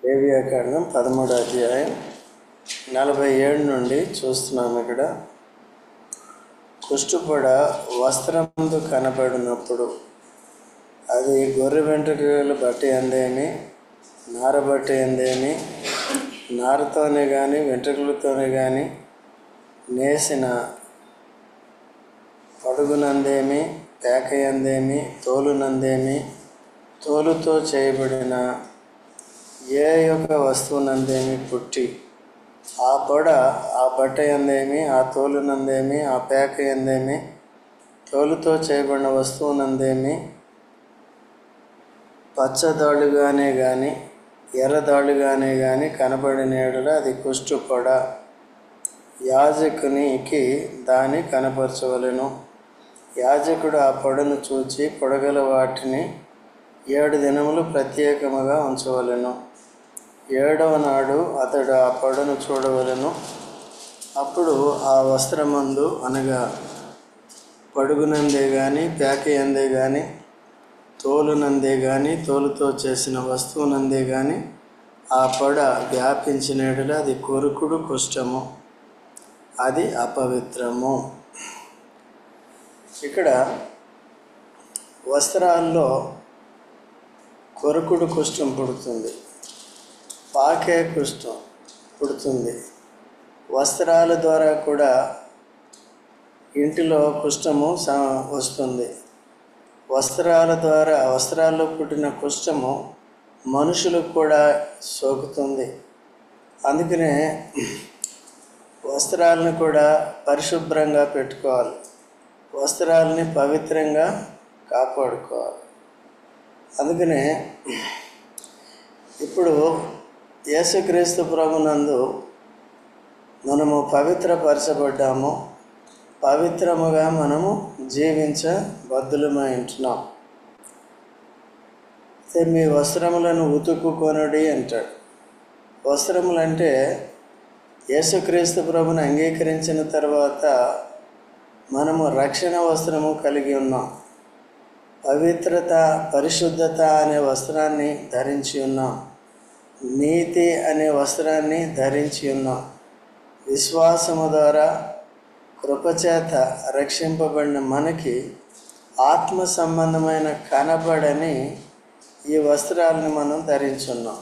లేవియాకాండం 13వ అధ్యాయం 47 నుండి చూస్తున్నాము. ఇక్కడ కుష్టుపొడ వస్త్రముందు కనబడినప్పుడు అది గొర్రె వెంట్రుకలు బట్టి అందేమి, నార బట్టి అందేమి, నారతోనే కానీ వెంట్రుకలతోనే కానీ నేసిన పడుగునందేమి, పేకయందేమి, తోలునందేమి, తోలుతో చేయబడిన ఏ యొక్క వస్తువునందేమి పుట్టి ఆ పొడ ఆ బట్ట ఎందేమి, ఆ తోలునందేమి, ఆ పేక ఎందేమి, తోలుతో చేయబడిన వస్తువునందేమి పచ్చదాళ్ళుగానే కానీ ఎర్రదాళ్ళుగానే కానీ కనబడిన యెడల అది కుష్టుపొడ. యాజకునికి దాన్ని కనపరచవలెను. యాజకుడు ఆ పొడను చూచి పొడగల వాటిని 7 దినములు ప్రత్యేకముగా ఉంచవలెను. 7వ నాడు అతడు ఆ పొడను చూడవలెను. అప్పుడు ఆ వస్త్రమందు అనగా పడుగునందే కానీ పేక ఎందే కానీ తోలునందే కానీ తోలుతో చేసిన వస్తువునందే కానీ ఆ పొడ వ్యాపించిన యెడల అది కొరుకుడు కుష్ఠము, అది అపవిత్రము. ఇక్కడ వస్త్రాల్లో కొరుకుడు కుష్ఠం పుడుతుంది, పాకే కుష్ఠం పుడుతుంది. వస్త్రాల ద్వారా కూడా ఇంటిలో కుష్ఠము వస్తుంది. వస్త్రాల్లో పుట్టిన కుష్ఠము మనుషులకు కూడా సోకుతుంది. అందుకనే వస్త్రాలను కూడా పరిశుభ్రంగా పెట్టుకోవాలి, వస్త్రాలని పవిత్రంగా కాపాడుకోవాలి. అందుకనే ఇప్పుడు యేసుక్రీస్తు ప్రభునందు మనము పవిత్రపరచబడ్డాము, పవిత్రముగా మనము జీవించబద్ధులమై ఉంటున్నాం. అయితే మీ వస్త్రములను ఉతుక్కుకొనుడి అంటాడు. వస్త్రములంటే యేసుక్రీస్తు ప్రభుని అంగీకరించిన తర్వాత మనము రక్షణ వస్త్రము కలిగి ఉన్నాం. పవిత్రత, పరిశుద్ధత అనే వస్త్రాన్ని ధరించి ఉన్నాం. నీతి అనే వస్త్రాన్ని ధరించి ఉన్నాం. విశ్వాసము ద్వారా కృపచేత రక్షింపబడిన మనకి ఆత్మ సంబంధమైన కనబడని ఈ వస్త్రాలను మనం ధరించున్నాం.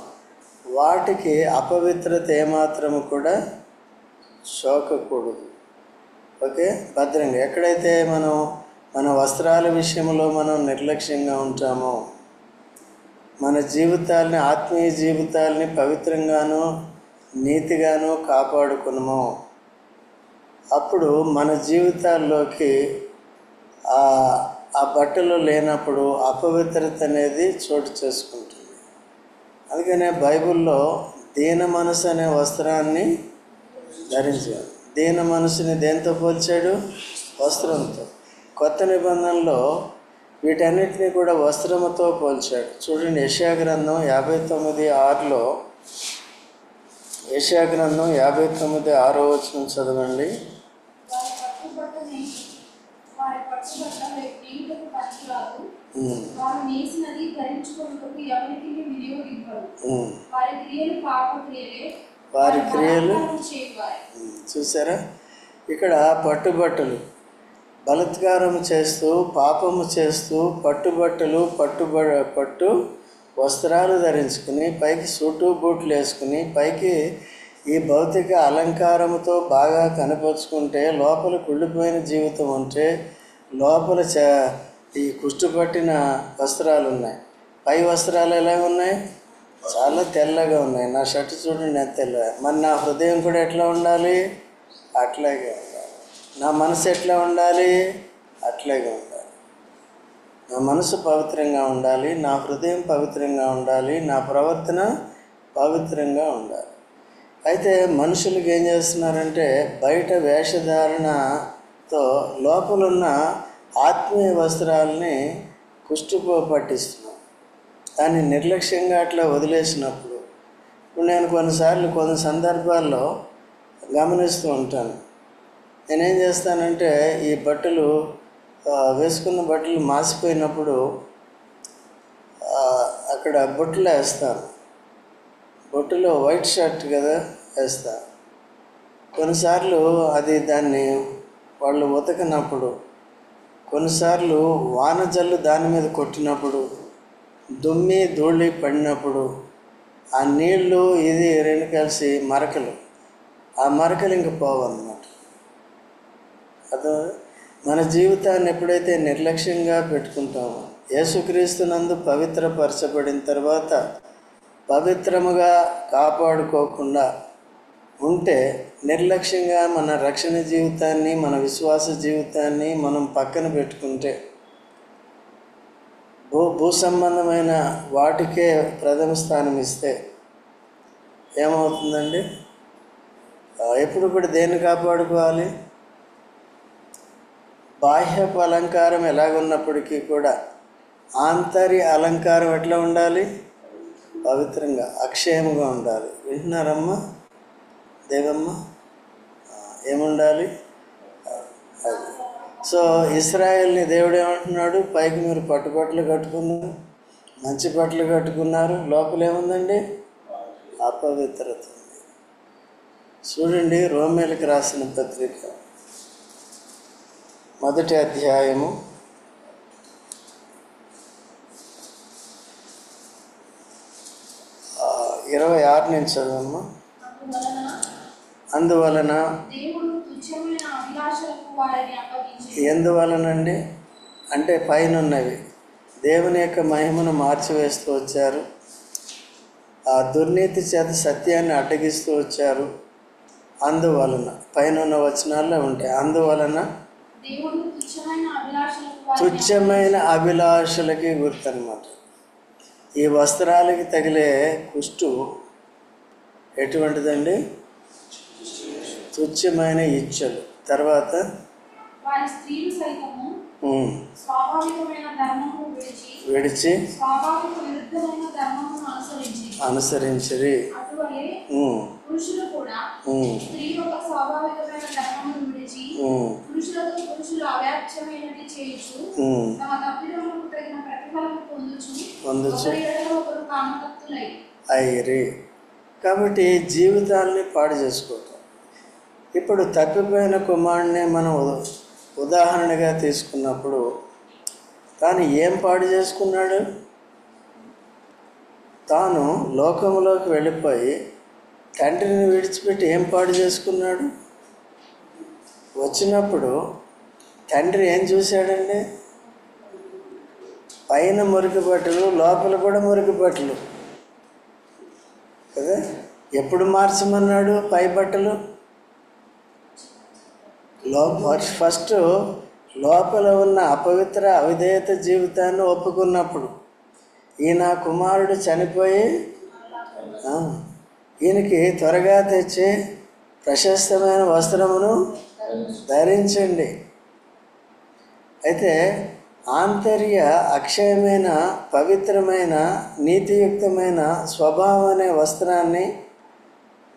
వాటికి అపవిత్రత ఏమాత్రము కూడా సోకకూడదు. ఓకే, భద్రంగా. ఎక్కడైతే మన వస్త్రాల విషయంలో మనం నిర్లక్ష్యంగా ఉంటామో, మన జీవితాలని, ఆత్మీయ జీవితాలని పవిత్రంగాను నీతిగాను కాపాడుకున్నామో, అప్పుడు మన జీవితాల్లోకి ఆ బట్టలు లేనప్పుడు అపవిత్రత అనేది చోటు చేసుకుంటుంది. అందుకనే బైబిల్లో దీన మనసు అనే వస్త్రాన్ని ధరించాడు. దీన మనసుని దేంతో పోల్చాడు? వస్త్రంతో. కొత్త నిబంధనలో వీటన్నిటినీ కూడా వస్త్రముతో పోల్చాడు. చూడండి, యెషయా గ్రంథం 59:6లో, యెషయా గ్రంథం 59:6 వచనం చదవండి. వారి క్రియలు చూసారా? ఇక్కడ పట్టుబట్టలు బలత్కారం చేస్తూ, పాపము చేస్తూ, పట్టు వస్త్రాలు ధరించుకుని, పైకి సూటు బూట్లు వేసుకుని, పైకి ఈ భౌతిక అలంకారముతో బాగా కనపరుచుకుంటే లోపల కుళ్ళిపోయిన జీవితం ఉంటే లోపల ఈ కుష్టుపట్టిన వస్త్రాలు ఉన్నాయి. పై వస్త్రాలు ఎలా ఉన్నాయి? చాలా తెల్లగా ఉన్నాయి. నా షర్టు చూడండి ఎంత తెల్లగా. మరి నా హృదయం కూడా ఎట్లా ఉండాలి? అట్లాగే ఉండాలి. నా మనసు ఎట్లా ఉండాలి? అట్లాగే ఉండాలి. నా మనసు పవిత్రంగా ఉండాలి, నా హృదయం పవిత్రంగా ఉండాలి, నా ప్రవర్తన పవిత్రంగా ఉండాలి. అయితే మనుషులకు ఏం చేస్తున్నారంటే బయట వేషధారణతో లోపలున్న ఆత్మీయ వస్త్రాలని పట్టిస్తున్నాం. దాన్ని నిర్లక్ష్యంగా అట్లా వదిలేసినప్పుడు, ఇప్పుడు నేను కొన్ని సందర్భాల్లో గమనిస్తూ ఉంటాను. నేనేం చేస్తానంటే ఈ బట్టలు వేసుకున్న బట్టలు మాసిపోయినప్పుడు అక్కడ బొట్లు వేస్తాను. బొట్టులో వైట్ షర్ట్ కదా వేస్తా. కొన్నిసార్లు అది దాన్ని వాళ్ళు ఉతకనప్పుడు, కొన్నిసార్లు వానజల్లు దాని మీద కొట్టినప్పుడు, దుమ్మి ధూళి పడినప్పుడు ఆ నీళ్ళు ఇది రెండు కలిసి మరకలు, ఆ మరకలు ఇంక పోవన్నమాట. అది మన జీవితాన్ని ఎప్పుడైతే నిర్లక్ష్యంగా పెట్టుకుంటామో, యేసుక్రీస్తునందు పవిత్రపరచబడిన తర్వాత పవిత్రముగా కాపాడుకోకుండా ఉంటే, నిర్లక్ష్యంగా మన రక్షణ జీవితాన్ని, మన విశ్వాస జీవితాన్ని మనం పక్కన పెట్టుకుంటే, భూ సంబంధమైన వాటికే ప్రథమ స్థానం ఇస్తే ఏమవుతుందండి? ఎప్పుడు కూడా దేన్ని కాపాడుకోవాలి? బాహ్యపు అలంకారం ఎలాగున్నప్పటికీ కూడా ఆంతర్య అలంకారం ఎట్లా ఉండాలి? పవిత్రంగా, అక్షయముగా ఉండాలి. వింటున్నారమ్మా దేవమ్మ? ఏముండాలి? అది. సో ఇశ్రాయేల్ని దేవుడు ఏమంటున్నాడు? పైకి మీరు పట్టుబట్టలు కట్టుకున్నారు, మంచి బట్టలు కట్టుకున్నారు, లోపల ఏముందండి? అపవిత్రత ఉంది. చూడండి, రోమేలకు రాసిన పత్రిక 1వ అధ్యాయము 26 నుంచి చదవమ్మా. అందువలన ఎందువలనండి అంటే పైన ఉన్నవి దేవుని యొక్క మహిమను మార్చివేస్తూ వచ్చారు, ఆ దుర్నీతి చేత సత్యాన్ని అడ్డగిస్తూ వచ్చారు. అందువలన పైన ఉన్న వచనాల్లో ఉంటాయి. అందువలన తుచ్చమైన అభిలాషలకి గుర్తు అన్నమాట. ఈ వస్త్రాలకి తగిలే కుష్టు ఎటువంటిదండి? తుచ్చమైన ఇచ్చలు. తర్వాత విడిచి అనుసరించిరి. అయ్యిరి. కాబట్టి జీవితాల్ని పాడు చేసుకోవటం. ఇప్పుడు తప్పిపోయిన కుమారుడిని మనం ఉదాహరణగా తీసుకున్నప్పుడు తాను ఏం పాడు చేసుకున్నాడు? తాను లోకంలోకి వెళ్ళిపోయి తండ్రిని విడిచిపెట్టి ఏం పాడు చేసుకున్నాడు? వచ్చినప్పుడు తండ్రి ఏం చూశాడండి? పైన మురికి బట్టలు, లోపల కూడా మురికి బట్టలు కదా. ఎప్పుడు మార్చమన్నాడు పై బట్టలు? ఫస్ట్ లోపల ఉన్న అపవిత్ర అవిధేయత జీవితాన్ని ఒప్పుకున్నప్పుడు, ఈయన కుమారుడు చనిపోయి ఈయనకి త్వరగా తెచ్చి ప్రశస్తమైన వస్త్రమును ధరించండి. అయితే ఆంతర్య అక్షయమైన, పవిత్రమైన, నీతియుక్తమైన స్వభావం అనే వస్త్రాన్ని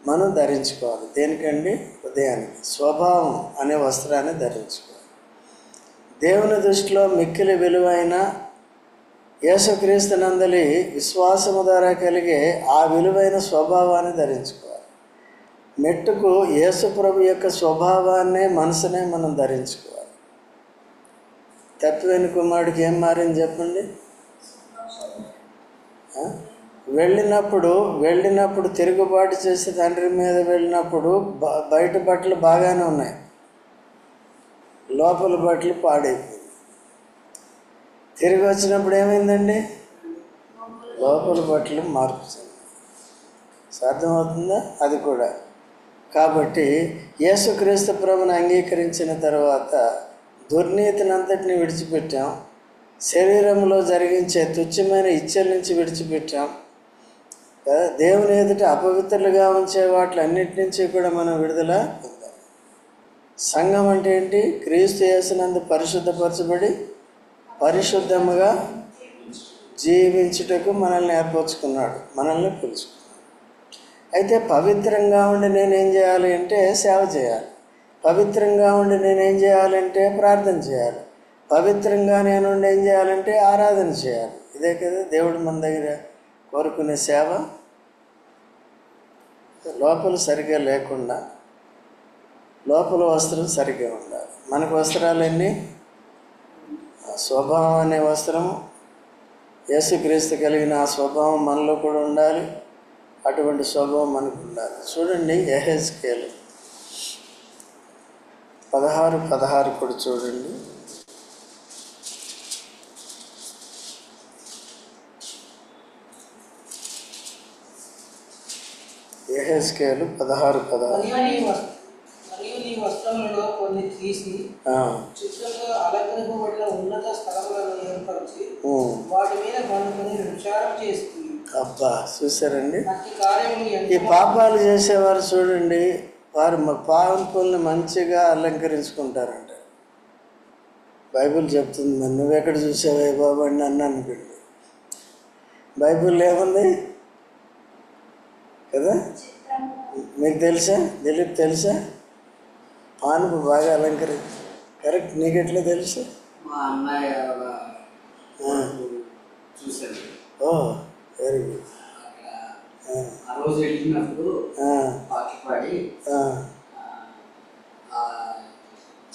మనం ధరించుకోవాలి. దేనికండి? ఉదయానికి స్వభావం అనే వస్త్రాన్ని ధరించుకోవాలి. దేవుని దృష్టిలో మిక్కిలి విలువైన యేసుక్రీస్తునందలి విశ్వాసము ద్వారా కలిగే ఆ విలువైన స్వభావాన్ని ధరించుకోవాలి. మెట్టుకు యేసు ప్రభు యొక్క స్వభావాన్నే, మనసునే మనం ధరించుకోవాలి. తప్పిపోయిన కుమారుడికి ఏం మారింది చెప్పండి? వెళ్ళినప్పుడు తిరుగుబాటు చేసి తండ్రి మీద వెళ్ళినప్పుడు బయట బట్టలు బాగానే ఉన్నాయి, లోపల బట్టలు పాడైపోయింది. తిరిగి వచ్చినప్పుడు ఏమైందండి? లోపల బట్టలు మార్పు చెంది. సాధ్యమవుతుందా? అది కూడా. కాబట్టి యేసుక్రీస్తు ప్రభుని అంగీకరించిన తర్వాత దుర్నీతినంతటిని విడిచిపెట్టాం, శరీరంలో జరిగించే తుచ్చమైన ఇచ్చల నుంచి విడిచిపెట్టాం, దేవుని ఎదుట అపవిత్రులుగా ఉంచే వాటిలన్నిటి నుంచి కూడా మనం విడుదల పొందాలి. సంఘం అంటే ఏంటి? క్రీస్తు యేసునందు పరిశుద్ధపరచబడి పరిశుద్ధముగా జీవించుటకు మనల్ని ఏర్పరచుకున్నాడు, మనల్ని పిలుచుకున్నాడు. అయితే పవిత్రంగా ఉండి నేనేం చేయాలి అంటే సేవ చేయాలి. పవిత్రంగా ఉండి నేనేం చేయాలంటే ప్రార్థన చేయాలి. పవిత్రంగా నేను ఏం చేయాలంటే ఆరాధన చేయాలి. ఇదే కదా దేవుడు మన దగ్గర కోరుకునే సేవ. లోపల సరిగ్గా లేకుండా లోపల వస్త్రం సరిగ్గా ఉండాలి. మనకు వస్త్రాలన్నీ స్వభావం అనే వస్త్రము, యేసుక్రీస్తు కలిగిన ఆ స్వభావం మనలో కూడా ఉండాలి. అటువంటి స్వభావం మనకు ఉండాలి. చూడండి యెహెజ్కేలు 16:16 కూడా చూడండి. యెహెజ్కేలు 16:16. మరియు నీ వస్త్రములలో కొన్ని తీసి చిత్రంలో అలంకరింపబడిన ఉన్నత స్థలములను ఏర్పరిచి వాటి మీద పండుకొని విచారం చేస్తుంది. అబ్బా, చూసారండి? అట్టి కార్యములు ఈ పాపాలు చేసేవారు చూడండి, వారు పాపములను మంచిగా అలంకరించుకుంటారంట. బైబిల్ చెప్తుంది. మరి నువ్వెక్కడ చూసావే బాబు అని నన్ను అనుకోండి. బైబిల్ ఏముంది కదా? మీకు తెలుసా? దిలీప్ తెలుసా? పానుపు బాగా కరెక్ట్. నీకెట్లా తెలుసు? మా అన్నయ్య చూశాను. ఓ, వెరీ గుడ్. ఆ రోజు వెళ్ళినప్పుడు పాటలు పాడి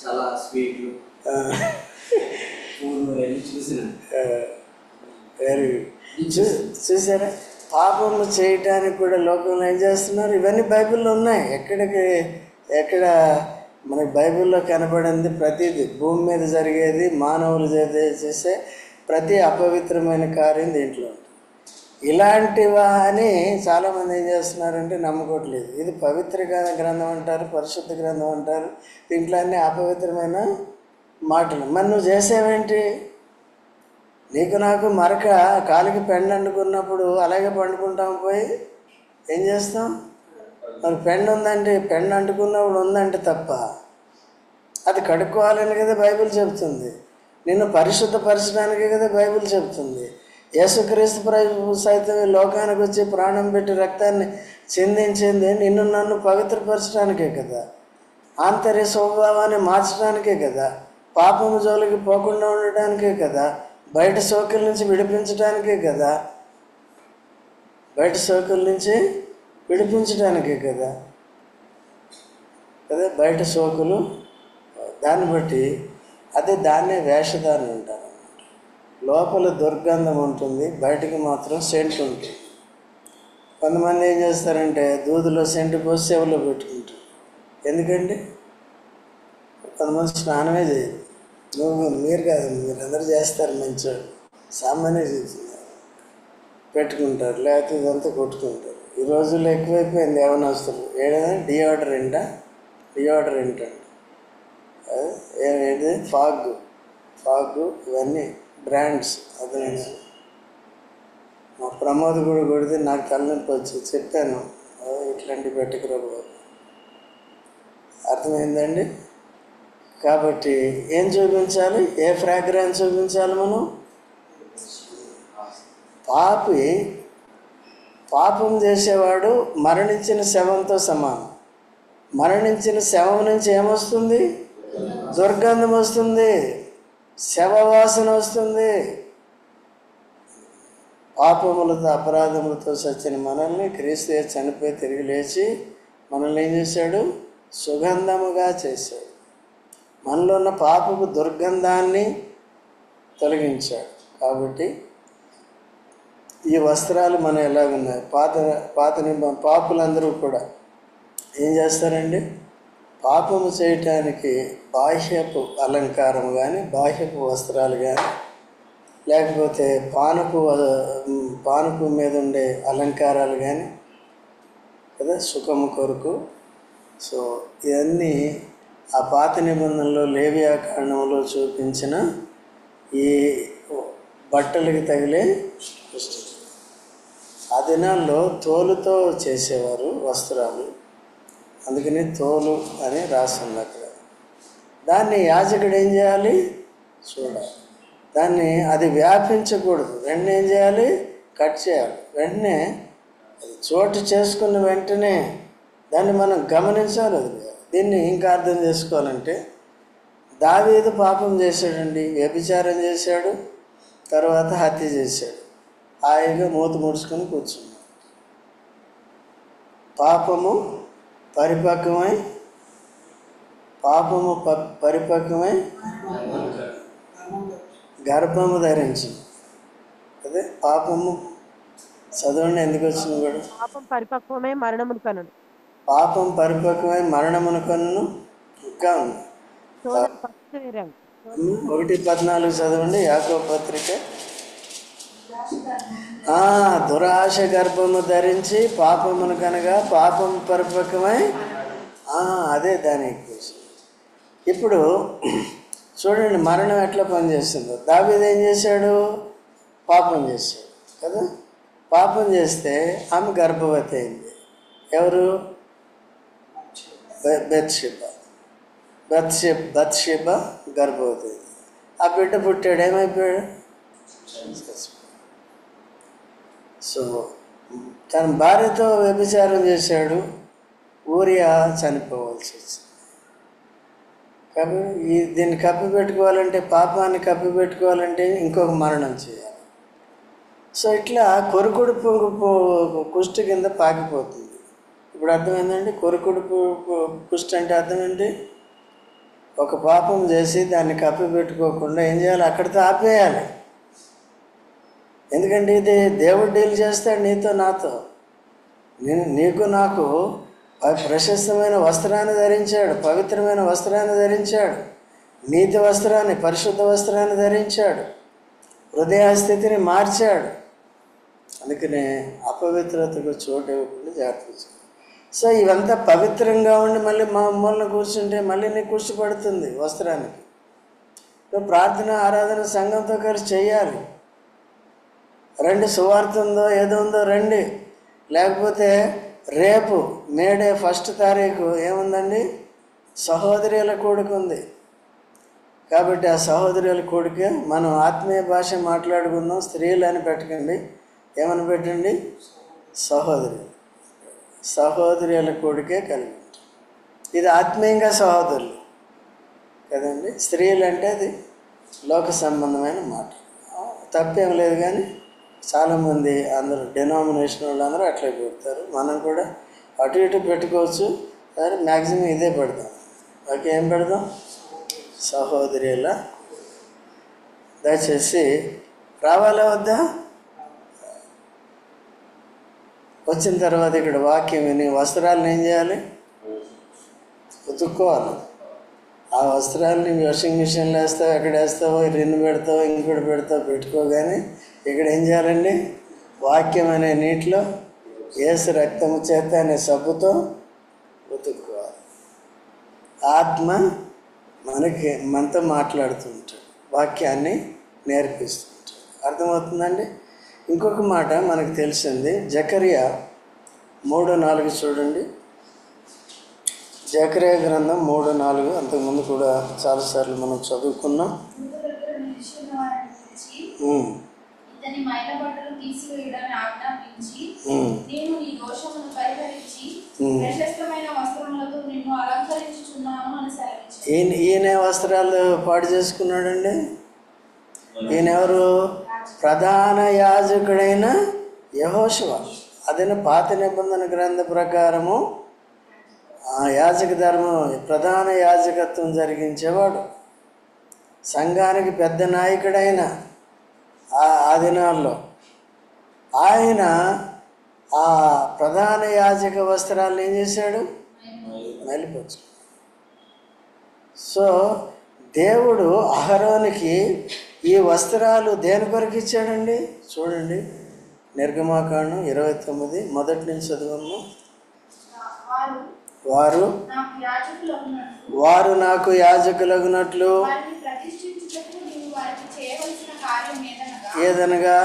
చాలా స్వీట్లు పూలు వెళ్ళి చూసినాను. Very good. చూసారా? పాపము చేయటానికి కూడా లోకంలో ఏం చేస్తున్నారు? ఇవన్నీ బైబిల్లో ఉన్నాయి. ఎక్కడ మనకి బైబిల్లో కనపడింది ప్రతిదీ, భూమి మీద జరిగేది, మానవులు చేసే ప్రతి అపవిత్రమైన కార్యం దీంట్లో ఉంటుంది. ఇలాంటివా అని చాలామంది ఏం చేస్తున్నారంటే నమ్ముకోవట్లేదు. ఇది పవిత్ర గ్రంథం అంటారు, పరిశుద్ధ గ్రంథం అంటారు. దీంట్లో అన్నీ అపవిత్రమైన మాటలు. మరి నువ్వు చేసేవేంటి? నీకు నాకు మరక కాలికి పెండు అంటుకున్నప్పుడు అలాగే పండుకుంటాం. పోయి ఏం చేస్తాం? మరి పెండు ఉందంటే, పెండు అంటుకున్నప్పుడు ఉందంటే తప్ప, అది కడుక్కోవాలని కదా బైబిల్ చెప్తుంది. నిన్ను పరిశుద్ధపరచడానికే కదా బైబిల్ చెప్తుంది. యేసుక్రీస్తు ప్రభు సైతం లోకానికి వచ్చి ప్రాణం పెట్టి రక్తాన్ని చిందించింది నిన్ను నన్ను పవిత్రపరచడానికే కదా, ఆంతర్య స్వభావాన్ని మార్చడానికే కదా, పాపము జోలికి పోకుండా ఉండడానికే కదా, బయట సోకుల నుంచి విడిపించడానికే కదా, బయట సోకులు. దాన్ని బట్టి దాన్నే వేషధారణ అంటారు. లోపల దుర్గంధం ఉంటుంది, బయటికి మాత్రం సెంట్ ఉంటుంది. కొంతమంది ఏం చేస్తారంటే దూదులో సెంటు పోసి చెవులో పెట్టుకుంటారు. ఎందుకండి? కొంతమంది స్నానమే చేయరు. మీరు కాదు, మీరందరూ చేస్తారు. మంచి సామాన్య చేస్తున్నారు, పెట్టుకుంటారు, లేకపోతే ఇదంతా కొట్టుకుంటారు. ఈ రోజుల్లో ఎక్కువైపోయింది యవనస్తులు. ఏదైనా డియోడరెంట్ అండి, ఏది ఫాగ్ ఇవన్నీ బ్రాండ్స్. అదే మా ప్రమోద్ కూడా కొడితే నాకు తలనొప్పి వచ్చి చెప్పాను, ఇట్లాంటివి పెట్టుకురా బాబు. అర్థమైందండి? కాబట్టి ఏం చూపించాలి? ఏ ఫ్రాగ్రెన్స్ చూపించాలి మనం? పాపం చేసేవాడు మరణించిన శవంతో సమానం. మరణించిన శవం నుంచి ఏమొస్తుంది? దుర్గంధం వస్తుంది, శవవాసన వస్తుంది. పాపములతో అపరాధములతో చచ్చిన మనల్ని క్రీస్తు చనిపోయి తిరిగి లేచి మనల్ని ఏం చేశాడు? సుగంధముగా చేశాడు. మనలో ఉన్న పాపపు దుర్గంధాన్ని తొలగించాడు. కాబట్టి ఈ వస్త్రాలు మనం ఎలాగున్నాయి? పాపులందరూ కూడా ఏం చేస్తారండి? పాపము చేయటానికి బాహ్యపు అలంకారం కానీ, బాహ్యపు వస్త్రాలు కానీ, లేకపోతే పానుపు మీద ఉండే అలంకారాలు కానీ కదా, సుఖము కొరకు. సో ఇవన్నీ ఆ పాత నిబంధనలో లేవియా కాండంలో చూపించిన ఈ బట్టలకి తగిలే పుస్తకం. ఆ దినాల్లో తోలుతో చేసేవారు వస్త్రాలు, అందుకని తోలు అని రాస్తుంది అక్కడ. దాన్ని యాజకుడు ఏం చేయాలి? చూడాలి. అది వ్యాపించకూడదు. వెంటనే ఏం చేయాలి? కట్ చేయాలి. వెంటనే అది చోటు చేసుకున్న వెంటనే దాన్ని మనం గమనించాలి. దీన్ని ఇంకా అర్థం చేసుకోవాలంటే, దావీదు పాపం చేశాడండి, వ్యభిచారం చేశాడు, తర్వాత హత్య చేశాడు. హాయిగా మూత ముడుచుకొని కూర్చున్నాడు. పాపము పరిపక్వమై గర్భము ధరించి. అదే పాపము చదవండి, ఎందుకు వచ్చింది కూడా. పాపం పరిపక్వమై మరణమును కనును. పాపం పరిపక్వమై మరణమును కనును. ఇంకా ఉంది 1:14 చదవండి, యాకోబు పత్రిక. దురాశ గర్భము ధరించి పాపమును కనుక పాపం పరిపక్వమై, అదే దానికి. ఇప్పుడు చూడండి మరణం ఎట్లా పనిచేస్తుందో. దావీదు ఏం చేశాడు? పాపం చేశాడు కదా. పాపం చేస్తే ఆమె గర్భవతి అయింది. ఎవరు? బత్షెబ గర్భవతి అయింది. ఆ బిడ్డ పుట్టాడు, ఏమైపోయాడు? సో తన భార్యతో వ్యభిచారం చేశాడు, ఊరియా చనిపోవాల్సి వచ్చింది. కాబట్టి దీన్ని కప్పిపెట్టుకోవాలంటే, పాపాన్ని కప్పిపెట్టుకోవాలంటే ఇంకొక మరణం చేయాలి. సో ఇట్లా కొరుకుడు కుష్టి కింద పాకిపోతుంది. ఇప్పుడు అర్థమైందండి, కొరుకుడు కుష్టి అంటే అర్థం ఏంటి? ఒక పాపం చేసి దాన్ని కప్పిపెట్టుకోకుండా ఏం చేయాలి? అక్కడితో ఆపేయాలి. ఎందుకంటే ఇది దేవుడు డీల్ చేస్తాడు నీతో నాతో. నీకు నాకు ప్రశస్తమైన వస్త్రాన్ని ధరించాడు, పవిత్రమైన వస్త్రాన్ని ధరించాడు, నీతి వస్త్రాన్ని, పరిశుద్ధ వస్త్రాన్ని ధరించాడు, హృదయస్థితిని మార్చాడు. అందుకనే అపవిత్రతకు చోటు ఇవ్వకుండా జాగ్రత్త. సో ఇవంతా పవిత్రంగా ఉండి మళ్ళీ మా మూలన కూర్చుంటే మళ్ళీ నీకు కుష్టి పడుతుంది వస్త్రానికి. నువ్వు ప్రార్థన ఆరాధన సంఘంతో కలిసి చేయాలి. రండి, సువార్త ఉందో ఏదో ఉందో రండి. లేకపోతే రేపు మేడే 1 తారీఖు ఏముందండి? సహోదరుల కూడిక ఉంది. కాబట్టి ఆ సహోదరుల కూడిక మనం ఆత్మీయ భాష మాట్లాడుకుందాం. స్త్రీలు అని పెట్టకండి, ఏమని పెట్టండి? సహోదరుల కూడికే కలిగి ఉంటాం. ఇది ఆత్మీయంగా సహోదరులు కదండి. స్త్రీలు అంటే అది లోక సంబంధమైన మాట, తప్పేం లేదు. కానీ చాలామంది అందరూ డినామినేషన్ వాళ్ళందరూ అట్లే పెడతారు. మనం కూడా అటు ఇటు పెట్టుకోవచ్చు, కానీ మ్యాక్సిమం ఇదే పెడదాం. ఓకే, ఏం పెడదాం? సహోదరుల. దయచేసి రావాలా వద్దా? వచ్చిన తర్వాత ఇక్కడ వాక్యం విని వస్త్రాలను ఏం చేయాలి? ఉతుక్కోవాలి. ఆ వస్త్రాలని వాషింగ్ మిషన్లో వేస్తావు, ఎక్కడ వేస్తావో, రిన్ను పెడతావో, ఇంకోటి పెడతావు, పెట్టుకోగానే ఇక్కడ ఏం చేయాలండి? వాక్యం అనే నీటిలో యేసు రక్తము చేత అనే సబ్బుతో ఉతుక్కోవాలి. ఆత్మ మనతో మాట్లాడుతుంటాడు, వాక్యాన్ని నేర్పిస్తుంటాడు. అర్థమవుతుందండి? ఇంకొక మాట మనకు తెలిసింది, జకరియా 3:4 చూడండి. జకరియా గ్రంథం 3:4 అంతకుముందు కూడా చాలాసార్లు మనం చదువుకున్నాం. ఇతని మైల బట్టలు తీసివేయడాన్ని ఆజ్ఞాపించి, నేను నీ దోషమును పరిహరించి ప్రశస్తమైన వస్త్రములతో నిన్ను అలంకరించుచున్నాను అని సెలవించాడు. ఈయన వస్త్రాలు పాడు చేసుకున్నాడండి. ఈయన ఎవరు? ప్రధాన యాజకుడైన యెహోషువ. అదైనా పాత నిబంధన గ్రంథ ప్రకారము యాజక ధర్మం, ప్రధాన యాజకత్వం జరిగించేవాడు, సంఘానికి పెద్ద నాయకుడైన ఆ దినాల్లో ఆయన ఆ ప్రధాన యాజక వస్త్రాలను ఏం చేశాడు? మైలిపరచు. సో దేవుడు అహరోనుకి ఈ వస్త్రాలు దేని కొరకు ఇచ్చాడండి? చూడండి, నిర్గమాకాండం 29 మొదటి నుంచి చదువమ్మా. వారు నాకు యాజకులగునట్లు ఏదనగా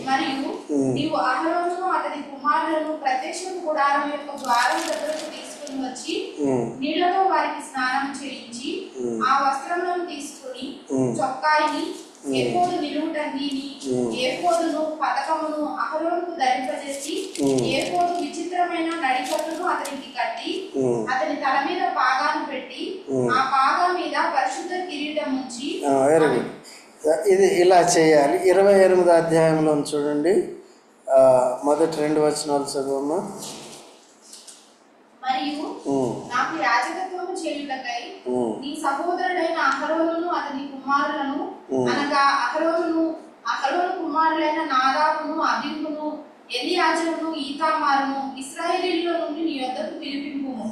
మరియు నీవు అహరోనును అతని కుమారులను ప్రత్యక్ష గుడారం యొక్క ద్వారం దగ్గరకు తీసుకుని వచ్చి నీళ్లతో వారికి స్నానం చేయించి ఆ వస్త్రములను తీసుకుని చొక్కాయిని ఏఫోదు నిలువుటంగిని ఏఫోదును పతకమును అహరోనుకు ధరింపజేసి ఏఫోదు విచిత్రమైన నడికట్టును అతనికి కట్టి అతని తల మీద పాగాను పెట్టి ఆ పాగా మీద పరిశుద్ధ కిరీటం ఉంచి. Very good. ఇది ఇలా చేయాలి. 28వ అధ్యాయంలో చూడండి, మొదటి 2 వచనాలు చదువమ్మా. మరియు నాకు యాజకత్వము చేయుటకై నీ సహోదరుడైన అహరోనును అతని కుమారులను అనగా అహరోను కుమారులైన నాదాబును అబీహును ఎలియాజరును ఈతామారును ఇశ్రాయేలీయుల నుండి నీ యొద్దకు పిలిపింపుము.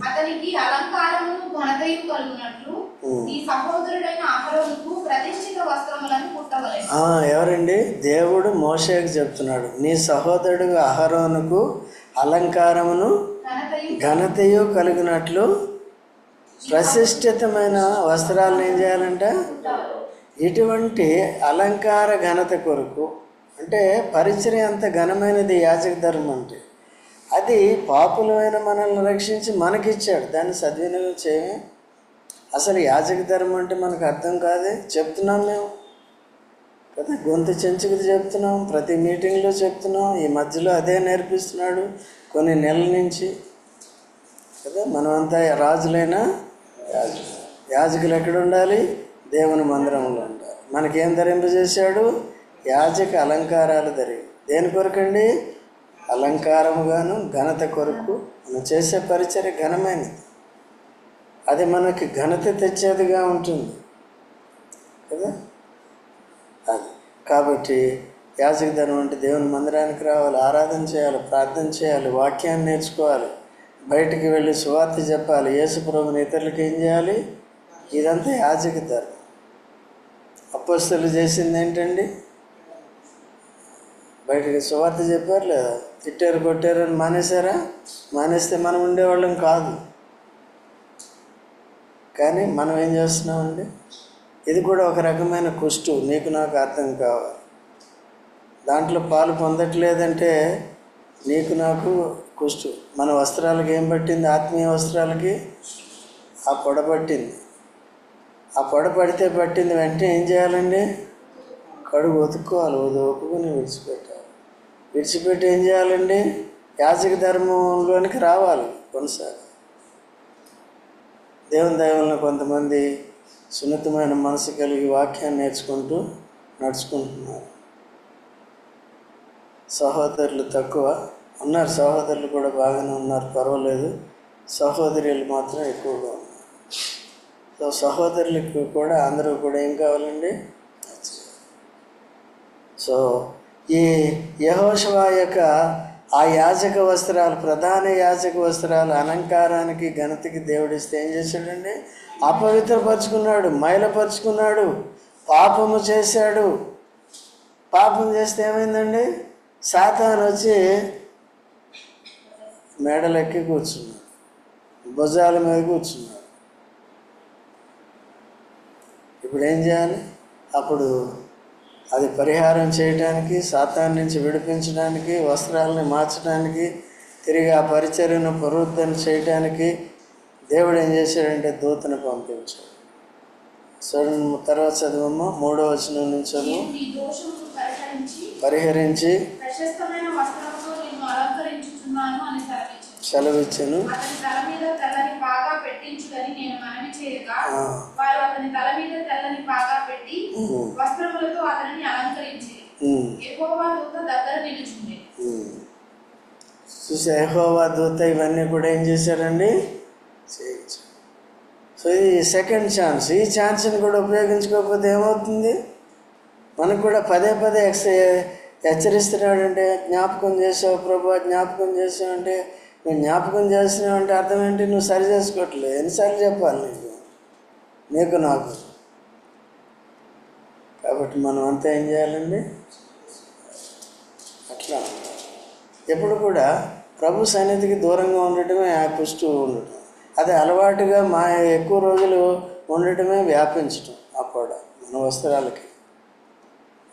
అతనికి అలంకారమును ఘనతయు కలుగునట్లు నీ సహోదరుడైన అహరోనుకు ప్రతిష్ఠిత వస్త్రములను కుట్టవలెను. ఎవరండి? దేవుడు మోషేకు చెప్తున్నాడు, నీ సహోదరుడు అహరోనుకు అలంకారమును ఘనతయు కలిగినట్లు ప్రతిష్ఠితమైన వస్త్రాలను ఏం చేయాలంట? ఇటువంటి అలంకార ఘనత కొరకు, అంటే పరిచర్య అంత ఘనమైనది యాజక ధర్మం అంటే. అది పాపులమైన మనల్ని రక్షించి మనకిచ్చాడు, దాన్ని సద్వినియోగం చేయమే. అసలు యాజక ధర్మం అంటే మనకు అర్థం కాదే, చెప్తున్నాం మేము కదా, గొంతు చెంచుకుది చెప్తున్నాం, ప్రతి మీటింగ్లో చెప్తున్నాం. ఈ మధ్యలో అదే నేర్పిస్తున్నాడు కొన్ని నెలల నుంచి కదా. మనమంతా రాజులైన యాజకులు ఎక్కడ ఉండాలి? దేవుని మందిరంలో ఉండాలి. మనకేం ధరింపజేశాడు? యాజక అలంకారాలు ధరిగి. దేని కొరకండి? అలంకారముగాను ఘనత కొరకు. మనం చేసే పరిచర్య ఘనమైనది, అది మనకి ఘనత తెచ్చేదిగా ఉంటుంది కదా. అది కాబట్టి యాజక ధర్మం అంటే దేవుని మందిరానికి రావాలి, ఆరాధన చేయాలి, ప్రార్థన చేయాలి, వాక్యాన్ని నేర్చుకోవాలి, బయటికి వెళ్ళి సువార్త చెప్పాలి, యేసు ప్రభువుని ఇతరులకు ఏం చేయాలి. ఇదంతా యాజక ధర్మం. అపోస్తలులు చేసింది ఏంటండి? బయటకి సువార్త చెప్పారు లేదా? తిట్టారు, కొట్టారు అని మానేశారా? మానేస్తే మనం ఉండేవాళ్ళం కాదు. కానీ మనం ఏం చేస్తున్నామండి? ఇది కూడా ఒక రకమైన కుష్టు, నీకు నాకు అర్థం కావాలి. దాంట్లో పాలు పొందట్లేదంటే నీకు నాకు కుష్టు. మన వస్త్రాలకి ఏం పట్టింది? ఆత్మీయ వస్త్రాలకి ఆ పొడ పట్టింది. ఆ పొడ పడితే పట్టింది, వెంటనే ఏం చేయాలండి? కడుగు ఒతుక్కోవాలి, ఒప్పుకుని విడిచిపెట్టాలి. విడిచిపెట్టి ఏం చేయాలండి? యాజక ధర్మంలోనికి రావాలి, కొనసాగి. దేవుని దైవంలో కొంతమంది సున్నితమైన మనసు కలిగి వాక్యాన్ని నేర్చుకుంటూ నడుచుకుంటున్నారు. సహోదరులు తక్కువ ఉన్నారు, సహోదరులు కూడా బాగానే ఉన్నారు, పర్వాలేదు. సహోదరులు మాత్రం ఎక్కువగా ఉన్నారు. సో సహోదరులకు కూడా అందరూ కూడా ఏం కావాలండి? సో ఈ యెహోషువ యొక్క ఆ యాజక వస్త్రాలు, ప్రధాన యాజక వస్త్రాలు అలంకారానికి ఘనతకి దేవుడిస్తే ఏం చేశాడండి? అపవిత్రపరుచుకున్నాడు, మైలపరుచుకున్నాడు, పాపము చేశాడు. పాపం చేస్తే ఏమైందండి? సాతాను వచ్చి మేడలెక్కి కూర్చున్నాడు, భుజాల మీద కూర్చున్నాడు. ఇప్పుడు ఏం చేయాలి? అప్పుడు అది పరిహారం చేయడానికి, సాతాను నుంచి విడిపించడానికి, వస్త్రాలని మార్చడానికి, తిరిగి ఆ పరిచర్యను పునరుద్ధరణ చేయడానికి దేవుడు ఏం చేశాడంటే దూతను పంపించాడు. చూడండి, తర్వాత చదువమ్మా, 3వ వచనం నుంచి చదువు. పరిహరించి సెలవిచ్చాను. చూసి యెహోవా దూత ఇవన్నీ కూడా ఏం చేశారండి? చేయించారు. సో ఇది సెకండ్ ఛాన్స్. ఈ ఛాన్స్ని కూడా ఉపయోగించుకోకపోతే ఏమవుతుంది? మనకు కూడా పదే పదే హెచ్చరిస్తున్నాడంటే, జ్ఞాపకం చేసావు ప్రభు, జ్ఞాపకం చేసావంటే, నువ్వు జ్ఞాపకం చేస్తున్నావంటే అర్థం ఏంటి? నువ్వు సరి చేసుకోవట్లేదు. ఎన్నిసార్లు చెప్పాలి నీకు నాకు? కాబట్టి మనం అంతా ఏం చేయాలండి? అట్లా ఎప్పుడు కూడా ప్రభు సన్నిధికి దూరంగా ఉండటమే ఆ పుష్టి ఉండటం, అది అలవాటుగా ఎక్కువ రోజులు ఉండటమే వ్యాపించటం. అప్పుడు మన వస్త్రాలకి,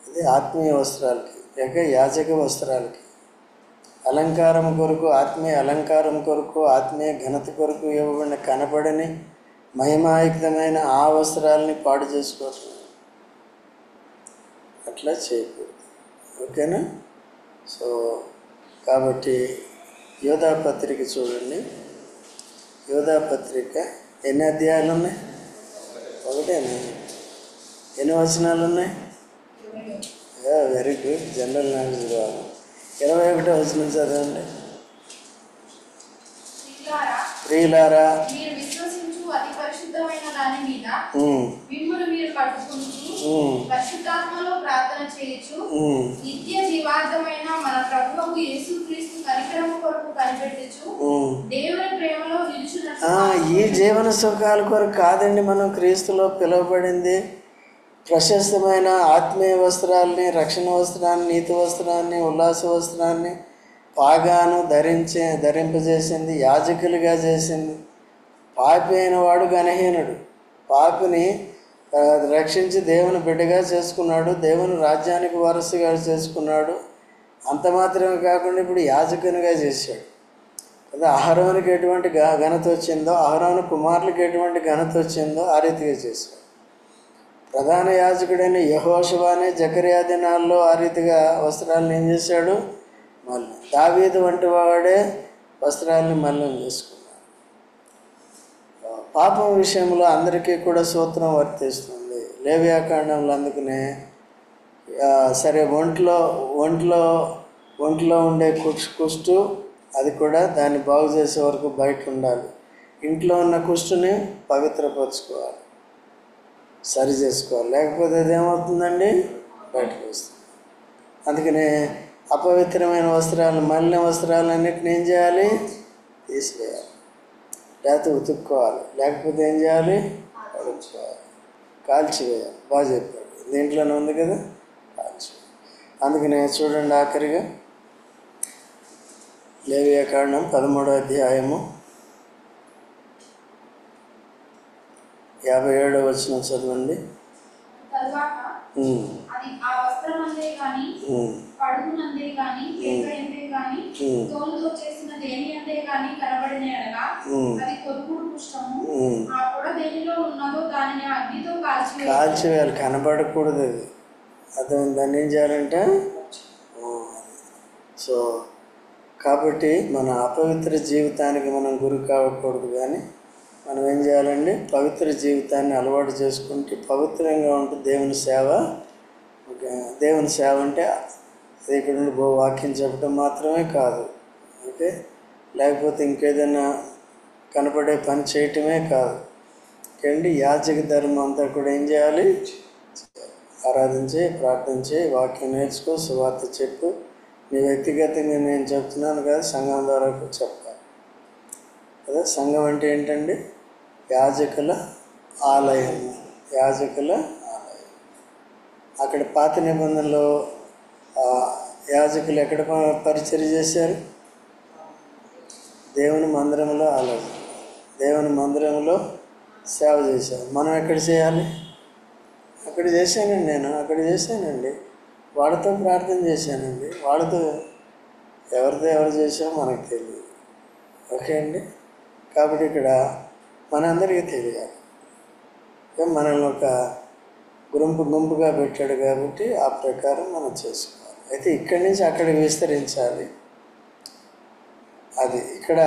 అది ఆత్మీయ వస్త్రాలకి లేక యాజక వస్త్రాలకి, అలంకారం కొరకు, ఆత్మీయ అలంకారం కొరకు, ఆత్మీయ ఘనత కొరకు ఇవ్వబడిన కనపడని మహిమాయుక్తమైన ఆ వస్త్రాలని పాడు చేసుకోవటం. అట్లా చేయకూడదు. ఓకేనా? సో కాబట్టి యోధా పత్రిక చూడండి. యోధా పత్రిక ఎన్ని అధ్యాయాలు ఉన్నాయి? ఒకటేనా? ఎన్ని వచనాలు ఉన్నాయి? Very good. జనరల్ నాలెడ్జ్ కావాలి. 21వ వచనం చదవండి. ప్రియులారా, మీరు విశ్వసించు అతి పరిశుద్ధమైన దాని మీద మిమ్మును మీరు కట్టుకుంటూ పరిశుద్ధాత్మలో ప్రార్థన చేయొచ్చు. నిత్య జీవార్థమైన మన ప్రభువు యేసుక్రీస్తు కనికరము కొరకు కనిపెట్టచ్చు. దేవుని ప్రేమలో నిలుచున్నట్టు. ఈ జీవన సుఖాల కొరకు కాదండి మనం క్రీస్తులో పిలువబడింది. ప్రశస్తమైన ఆత్మీయ వస్త్రాల్ని, రక్షణ వస్త్రాన్ని, నీతి వస్త్రాన్ని, ఉల్లాస వస్త్రాన్ని పాగాను ధరింపజేసింది, యాజకులుగా చేసింది. పాపి అయిన వాడు ఘనహీనుడు. పాపిని రక్షించి దేవుని బిడ్డగా చేసుకున్నాడు, దేవుని రాజ్యానికి వారసుగా చేసుకున్నాడు. అంత మాత్రమే కాకుండా ఇప్పుడు యాజకునిగా చేశాడు కదా. అహరోనుకి ఎటువంటి ఘనత వచ్చిందో, అహరోను కుమారులకు ఎటువంటి ఘనత వచ్చిందో ఆ రీతిగా చేశాడు. ప్రధాన యాజకుడైన యెహోషువానే జకర్యా దినాల్లో ఆ రీతిగా వస్త్రాలను ఏం చేశాడు? మళ్ళీ దావీదు వంటి వాడే వస్త్రాలని మళ్ళీ చేసుకున్నాడు. పాపం విషయంలో అందరికీ కూడా సూత్రం వర్తిస్తుంది. లేవియాకాండంలో అందుకనే సరే ఒంట్లో ఉండే కుష్టు అది కూడా దాన్ని బాగు చేసే వరకు బయట ఉండాలి. ఇంట్లో ఉన్న కుష్టుని పవిత్రపరచుకోవాలి, సరి చేసుకోవాలి. లేకపోతే అదేమవుతుందండి? బయటకు వస్తుంది. అందుకనే అపవిత్రమైన వస్త్రాలు, మలిన వస్త్రాలన్నిటిని ఏం చేయాలి? తీసివేయాలి, లేకపోతే ఉతుక్కోవాలి. లేకపోతే ఏం చేయాలి? కడుక్కోవాలి, కాల్చివేయాలి. బాగా చెప్పాడు, దీంట్లోనే ఉంది కదా, కాల్చివేయాలి. అందుకనే చూడండి ఆఖరిగా లేవియాకాండం 13వ అధ్యాయము 57వ వచనం చదవండి. తరువాత అది ఆ వస్త్రమందే గాని, పడుగునందే గాని, పేకయందే గాని, తోలుతో చేసిన దేని అందే గాని కనబడిన ఎడల అది కొరుకుడు కుష్ఠము. ఆ పొడ దేనిలో ఉన్నదో దానిని అగ్నితో కాల్చివేయాలి. కనబడకూడదు అది. అదే దాన్ని ఏం చేయాలంటే సో కాబట్టి మన అపవిత్ర జీవితానికి మనం గురి కాకూడదు. కానీ మనం ఏం చేయాలండి? పవిత్ర జీవితాన్ని అలవాటు చేసుకుంటే పవిత్రంగా ఉంటే దేవుని సేవ. దేవుని సేవ అంటే ఇక్కడ నుండి వాక్యం చెప్పడం మాత్రమే కాదు, ఓకే, లేకపోతే ఇంకేదైనా కనపడే పని చేయటమే కాదు. ఏంటి యాజక ధర్మం అంతా కూడా ఏం చేయాలి? ఆరాధించి, ప్రార్థించి, వాక్యం నేర్చుకో, సువార్త చెప్పు. నీ వ్యక్తిగతంగా నేను చెప్తున్నాను కదా, సంఘం ద్వారా చెప్పాలి కదా. సంఘం అంటే ఏంటండి? యాజకుల ఆలయం. యాజకుల ఆలయం. అక్కడ పాత నిబంధనలో యాజకులు ఎక్కడ పరిచర్య చేశారు? దేవుని మందిరంలో ఆలయం, దేవుని మందిరంలో సేవ చేశారు. మనం ఎక్కడ చేయాలి? అక్కడ చేశానండి, నేను అక్కడ చేశానండి, వాళ్ళతో ప్రార్థన చేశానండి, వాళ్ళతో ఎవరితో ఎవరు చేసామో మనకు తెలియదు. ఓకే అండి. కాబట్టి ఇక్కడ మనందరికీ తెలియాలి. మనల్ని ఒక గుంపుగా పెట్టాడు కాబట్టి ఆ ప్రకారం మనం చేసుకోవాలి. అయితే ఇక్కడి నుంచి అక్కడికి విస్తరించాలి. అది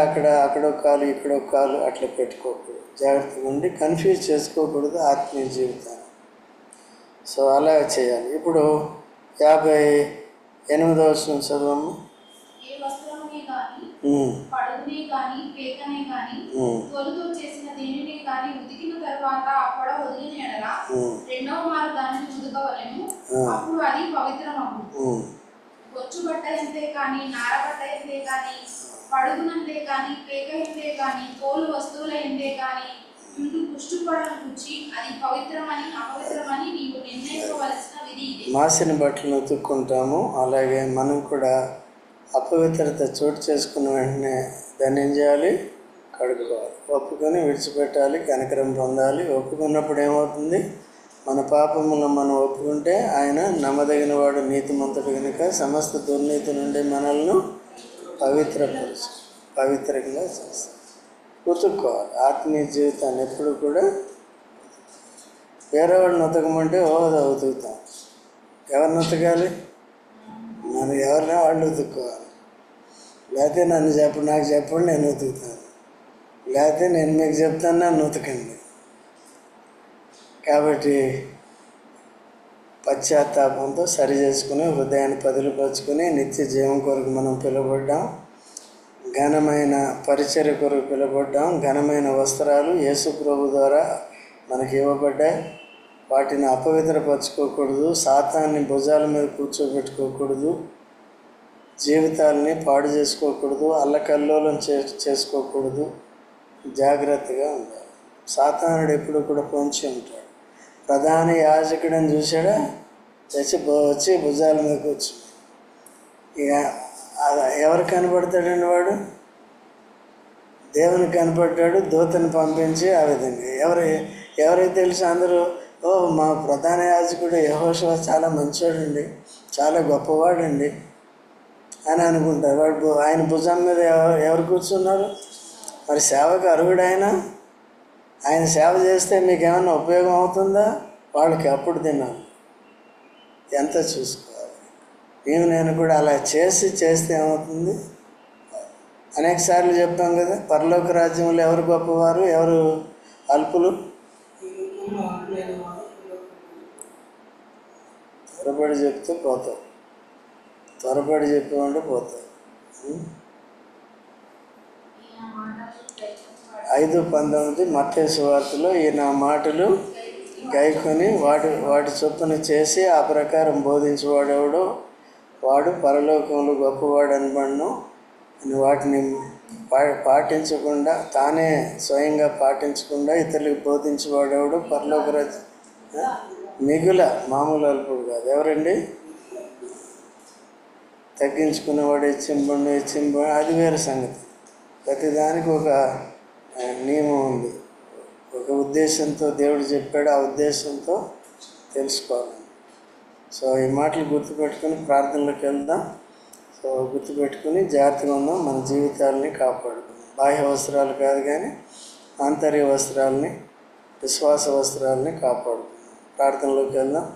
అక్కడో కాలు ఇక్కడో కాలు అట్లా పెట్టుకోకూడదు. జాగ్రత్తగా ఉండి కన్ఫ్యూజ్ చేసుకోకూడదు ఆత్మీయ జీవితాన్ని. సో అలా చేయాలి. ఇప్పుడు 58వ వచనం చదవము. ఏ వస్త్రమునే గాని, పడుగునే గాని, పేకనే గాని, తోలుతో చేసిన దేనినే గాని ఉతికిన తరువాత ఆ పొడ వదిలిన ఎడల రెండవ మారు దానిని ఉతకవలెను. అప్పుడు అది పవిత్రమగును. బొచ్చు బట్ట ఎంతే కానీ, నార బట్ట ఎంతే కానీ, పడుగునందే కానీ, పేక ఎంతే కానీ, తోలు వస్తువుల ఎంతే కానీ ఇందు కుష్టుపడను గుచ్చి అది పవిత్రమని అపవిత్రమని నీవు నిర్ణయించవలసిన విధి ఇదే. మాసిన బట్టలను ఉతుక్కుంటాము. అలాగే మనం కూడా అపవిత్రత చోటు చేసుకున్న వెంటనే దాన్ని ఏం చేయాలి? కడుక్కోవాలి. ఒప్పుకొని విడిచిపెట్టాలి, కనికరం పొందాలి. ఒప్పుకున్నప్పుడు ఏమవుతుంది? మన పాపములను మనం ఒప్పుకుంటే ఆయన నమ్మదగిన వాడు, నీతిమంతుడు కనుక సమస్త దుర్నీతి నుండి మనల్ని పవిత్రంగా చేస్తాం. ఉతుక్కోవాలి. ఆత్మీయ జీవితాన్ని ఎప్పుడు కూడా వేరే వాళ్ళని ఉతకమంటే ఉతుకుతాం, ఎవరిని ఉతకాలి? మనం ఎవరినా వాళ్ళు ఉతుక్కోవాలి. లేకపోతే నాకు చెప్పండి, నేను ఉతుకుతాను. లేకపోతే నేను మీకు చెప్తాను, నన్ను ఉతకండి. కాబట్టి పశ్చాత్తాపంతో సరి చేసుకుని హృదయాన్ని పదిలిపరుచుకుని నిత్య జీవం కొరకు మనం పిలువబడ్డాం. ఘనమైన పరిచర్య కొరకు పిలువబడ్డాం. ఘనమైన వస్త్రాలు యేసు ప్రభు ద్వారా మనకి ఇవ్వబడ్డాయి. వాటిని అపవిత్రపరచుకోకూడదు. సాతాన్ని భుజాల మీద కూర్చోబెట్టుకోకూడదు. జీవితాలని పాడు చేసుకోకూడదు. అల్లకల్లోలం చేసుకోకూడదు. జాగ్రత్తగా ఉండాలి. సాతానుడు ఎప్పుడు కూడా పొంచి ఉంటాడు. ప్రధాన యాజకుడని చూశాడా, వచ్చి భుజాల మీద కూర్చో. ఇక ఎవరు కనపడతాడండి? వాడు దేవునికి కనపడ్డాడు. దూతని పంపించి ఆ విధంగా ఎవరైతే తెలుసు అందరూ, ఓ మా ప్రధాన యాజకుడు యెహోషువ చాలా మంచివాడండి, చాలా గొప్పవాడండి అని అనుకుంటారు. వాడు ఆయన భుజం మీద ఎవరు కూర్చున్నారు? మరి సేవకు అర్హుడు ఆయన సేవ చేస్తే మీకు ఏమైనా ఉపయోగం అవుతుందా? వాళ్ళకి అప్పుడు తిన్నాను. ఎంత చూసుకోవాలి. నేను కూడా అలా చేస్తే ఏమవుతుంది? అనేక సార్లు చెప్పాం కదా, పరలోక రాజ్యంలో ఎవరు గొప్పవారు, ఎవరు అల్పులు? త్వరపడి చెప్తే పోతావు, త్వరపడి చెప్పేవాడు పోతావు. 5:19 మత్తయి సువార్తలో ఈ నా మాటలు గైకొని వాటి చొప్పున చేసి ఆ ప్రకారం బోధించేవాడెవడో వాడు పరలోకంలో గొప్పవాడు అనబడను అని వాటిని పాటించకుండా, తానే స్వయంగా పాటించకుండా ఇతరులకు బోధించేవాడెవడు పరలోక రాజ్యం మిగుల మామూలు అల్పుడు కాదు. ఎవరండి? తగ్గించుకునేవాడు ఇచ్చింబడి అది వేరే సంగతి. ప్రతిదానికి ఒక నియమం ఉంది. ఒక ఉద్దేశంతో దేవుడు చెప్పాడు, ఆ ఉద్దేశంతో తెలుసుకోవాలి. సో ఈ మాటలు గుర్తుపెట్టుకుని ప్రార్థనలోకి వెళ్దాం. సో గుర్తుపెట్టుకుని జాగ్రత్తగా ఉందాం. మన జీవితాలని కాపాడుకుందాం. బాహ్య వస్త్రాలు కాదు కానీ ఆంతర్య వస్త్రాలని, విశ్వాస వస్త్రాలని కాపాడుకుందాం. ప్రార్థనలోకి వెళ్దాం.